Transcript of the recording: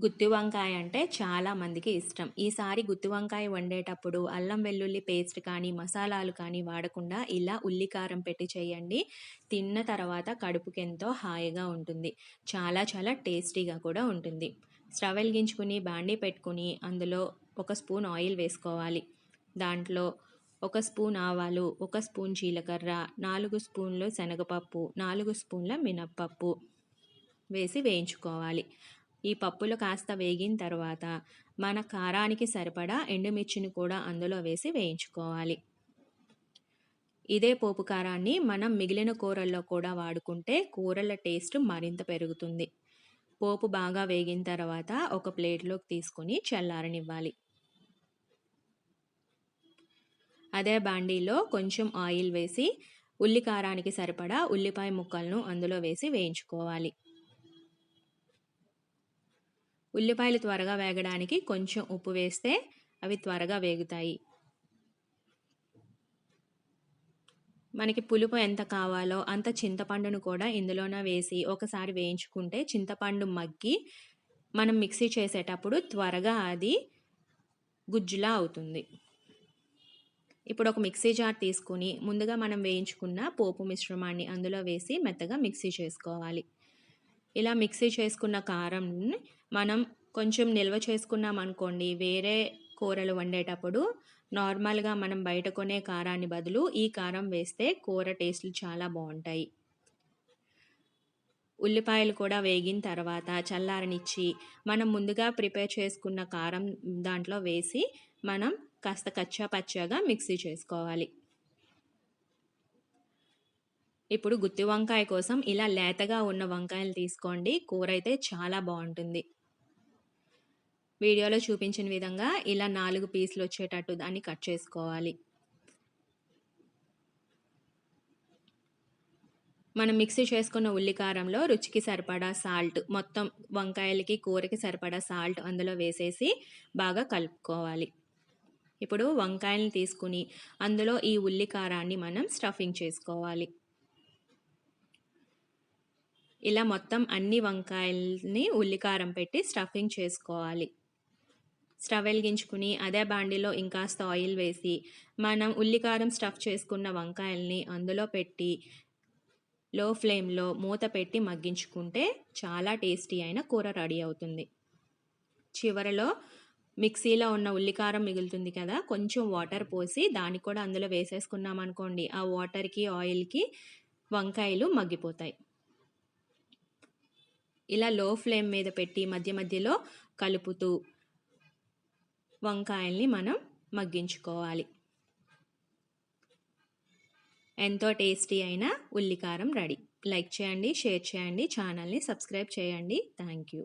గుత్తి వంకాయ అంటే చాలా మందికి ఇష్టం. ఈసారి గుత్తి వంకాయ వండేటప్పుడు అల్లం వెల్లుల్లి పేస్ట్ కానీ, మసాలాలు కానీ వాడకుండా ఇలా ఉల్లి కారం పెట్టి చేయండి. తిన్న తర్వాత కడుపుకెంతో హాయిగా ఉంటుంది. చాలా చాలా టేస్టీగా కూడా ఉంటుంది. స్టవ్ వెలిగించుకుని బాండీ పెట్టుకుని అందులో ఒక స్పూన్ ఆయిల్ వేసుకోవాలి. దాంట్లో ఒక స్పూన్ ఆవాలు, ఒక స్పూన్ జీలకర్ర, 4 స్పూన్లు శనగపప్పు, 4 స్పూన్ల మినప్పప్పు వేసి వేయించుకోవాలి. ఈ పప్పులు కాస్త వేగిన తర్వాత మన కారానికి సరిపడా ఎండుమిర్చిని కూడా అందులో వేసి వేయించుకోవాలి. ఇదే పోపు కారాన్ని మనం మిగిలిన కూరల్లో కూడా వాడుకుంటే కూరల టేస్ట్ మరింత పెరుగుతుంది. పోపు బాగా వేగిన తర్వాత ఒక ప్లేట్లోకి తీసుకుని చల్లారనివ్వాలి. అదే బాండీలో కొంచెం ఆయిల్ వేసి ఉల్లి కారానికి సరిపడా ఉల్లిపాయ ముక్కలను అందులో వేసి వేయించుకోవాలి. ఉల్లిపాయలు త్వరగా వేగడానికి కొంచెం ఉప్పు వేస్తే అవి త్వరగా వేగుతాయి. మనకి పులుపు ఎంత కావాలో అంత చింతపండును కూడా ఇందులోనే వేసి ఒకసారి వేయించుకుంటే చింతపండు మగ్గి మనం మిక్సీ చేసేటప్పుడు త్వరగా అది గుజ్జులా అవుతుంది. ఇప్పుడు ఒక మిక్సీ జార్ తీసుకుని ముందుగా మనం వేయించుకున్న పోపు మిశ్రమాన్ని అందులో వేసి మెత్తగా మిక్సీ చేసుకోవాలి. ఇలా మిక్సీ చేసుకున్న కారంని మనం కొంచెం నిల్వ చేసుకున్నాం అనుకోండి, వేరే కూరలు వండేటప్పుడు నార్మల్గా మనం బయట కొనే కారాన్ని బదులు ఈ కారం వేస్తే కూర టేస్ట్లు చాలా బాగుంటాయి. ఉల్లిపాయలు కూడా వేగిన తర్వాత చల్లారనిచ్చి మనం ముందుగా ప్రిపేర్ చేసుకున్న కారం దాంట్లో వేసి మనం కాస్త కచ్చా పచ్చాగా మిక్సీ చేసుకోవాలి. ఇప్పుడు గుత్తి వంకాయ కోసం ఇలా లేతగా ఉన్న వంకాయలు తీసుకోండి. కూర అయితే చాలా బాగుంటుంది. వీడియోలో చూపించిన విధంగా ఇలా 4 పీసులు వచ్చేటట్టు దాన్ని కట్ చేసుకోవాలి. మనం మిక్సీ చేసుకున్న ఉల్లికారంలో రుచికి సరిపడా సాల్ట్, మొత్తం వంకాయలకి కూరకి సరిపడా సాల్ట్ అందులో వేసేసి బాగా కలుపుకోవాలి. ఇప్పుడు వంకాయలను తీసుకుని అందులో ఈ ఉల్లికారాన్ని మనం స్టఫింగ్ చేసుకోవాలి. ఇలా మొత్తం అన్ని వంకాయల్ని ఉల్లికారం పెట్టి స్టఫింగ్ చేసుకోవాలి. స్టవ్ వెలిగించుకుని అదే బాండీలో ఇంకాస్త ఆయిల్ వేసి మనం ఉల్లికారం స్టఫ్ చేసుకున్న వంకాయల్ని అందులో పెట్టి లో ఫ్లేమ్లో మూత పెట్టి మగ్గించుకుంటే చాలా టేస్టీ అయిన కూర రెడీ అవుతుంది. చివరలో మిక్సీలో ఉన్న ఉల్లికారం మిగులుతుంది కదా, కొంచెం వాటర్ పోసి దాన్ని కూడా అందులో వేసేసుకున్నాం అనుకోండి, ఆ వాటర్కి ఆయిల్కి వంకాయలు మగ్గిపోతాయి. ఇలా లో ఫ్లేమ్ మీద పెట్టి మధ్య మధ్యలో కలుపుతూ వంకాయల్ని మనం మగ్గించుకోవాలి. ఎంతో టేస్టీ అయిన ఉల్లికారం రెడీ. లైక్ చేయండి, షేర్ చేయండి, ఛానల్ని సబ్స్క్రైబ్ చేయండి. Thank you.